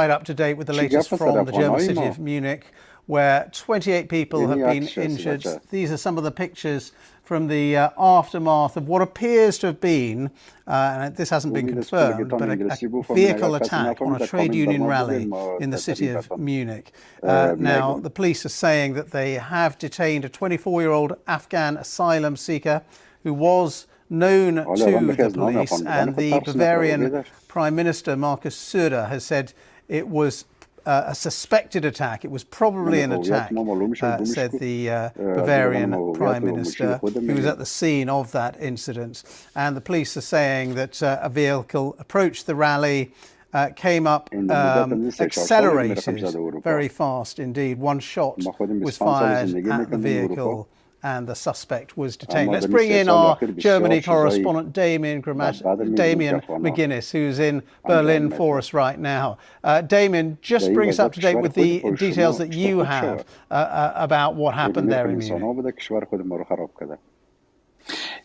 Right up to date with the latest from the German city of Munich, where 28 people have been injured. These are some of the pictures from the aftermath of what appears to have been, and this hasn't been confirmed, but a vehicle attack on a trade union rally in the city of Munich. Now, the police are saying that they have detained a 24-year-old Afghan asylum seeker who was known to the police, and the Bavarian Prime Minister Markus Söder has said it was a suspected attack. It was probably an attack, said the Bavarian Prime Minister, who was at the scene of that incident. And the police are saying that a vehicle approached the rally, came up, accelerated very fast indeed. One shot was fired at the vehicle, and the suspect was detained. Let's bring in our Germany correspondent, Damien McGuinness, who's in Berlin for us right now. Damien, just bring us up to date with the details that you have about what happened there in Munich.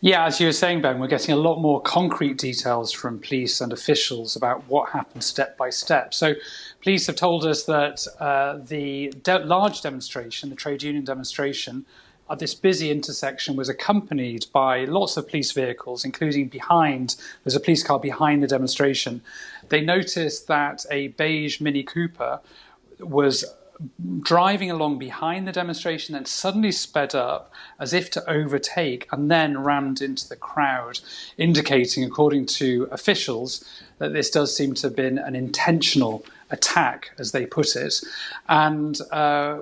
Yeah, as you were saying, Ben, we're getting a lot more concrete details from police and officials about what happened step by step. So police have told us that the large demonstration, the trade union demonstration, at this busy intersection was accompanied by lots of police vehicles, including there's a police car behind the demonstration. They noticed that a beige Mini Cooper was driving along behind the demonstration, then suddenly sped up as if to overtake and then rammed into the crowd, indicating, according to officials, that this does seem to have been an intentional attack, as they put it. And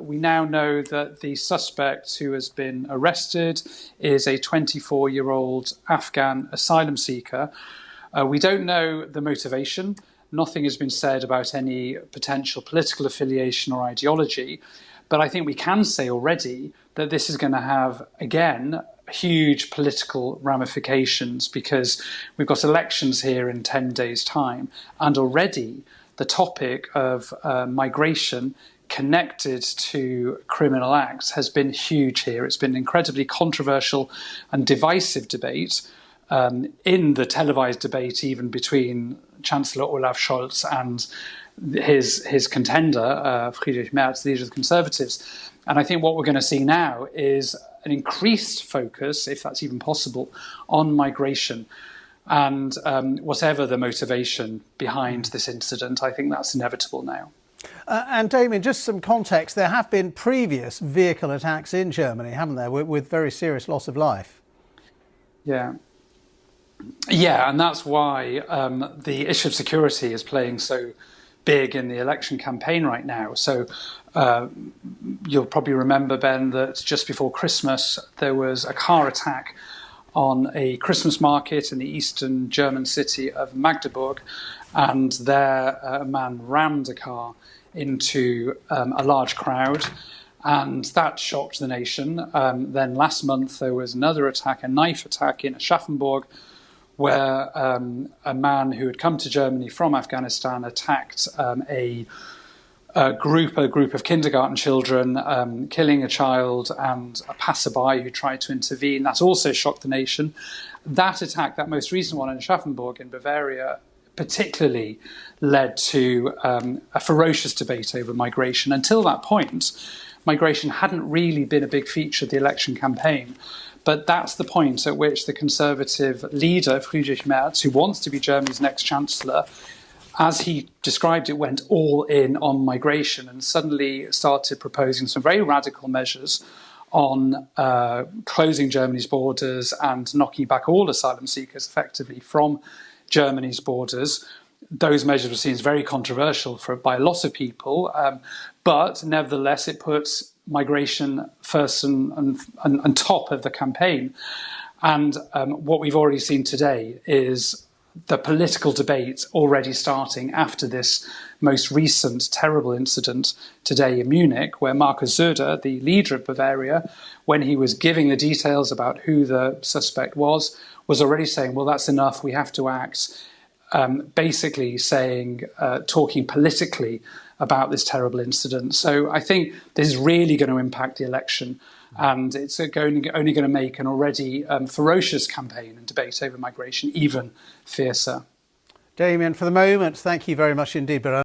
we now know that the suspect who has been arrested is a 24-year-old Afghan asylum seeker. We don't know the motivation. Nothing has been said about any potential political affiliation or ideology. But I think we can say already that this is going to have, again, huge political ramifications, because we've got elections here in 10 days' time, and already the topic of migration connected to criminal acts has been huge here. It's been an incredibly controversial and divisive debate, in the televised debate even between Chancellor Olaf Scholz and his contender, Friedrich Merz, the leader of the Conservatives. And I think what we're going to see now is an increased focus, if that's even possible, on migration. And whatever the motivation behind this incident, I think that's inevitable now. And Damien, just some context, there have been previous vehicle attacks in Germany, haven't there, with very serious loss of life? Yeah. Yeah, and that's why the issue of security is playing so big in the election campaign right now. So you'll probably remember, Ben, that just before Christmas, there was a car attack on a Christmas market in the eastern German city of Magdeburg, and there a man rammed a car into a large crowd, and that shocked the nation. Then last month there was another attack, a knife attack in Aschaffenburg, where a man who had come to Germany from Afghanistan attacked a group of kindergarten children, killing a child and a passerby who tried to intervene. That's also shocked the nation. That attack, that most recent one in Aschaffenburg in Bavaria, particularly led to a ferocious debate over migration. Until that point, migration hadn't really been a big feature of the election campaign. But that's the point at which the Conservative leader, Friedrich Merz, who wants to be Germany's next chancellor, as he described it, went all in on migration and suddenly started proposing some very radical measures on closing Germany's borders and knocking back all asylum seekers effectively from Germany's borders. Those measures were seen as very controversial by a lot of people, but nevertheless it puts migration first and top of the campaign. And what we've already seen today is the political debate already starting after this most recent terrible incident today in Munich, where Markus Söder, the leader of Bavaria, when he was giving the details about who the suspect was already saying, well, that's enough, we have to act. Basically saying, talking politically about this terrible incident. So I think this is really going to impact the election, and it's only going to make an already ferocious campaign and debate over migration even fiercer. Damien, for the moment, thank you very much indeed. But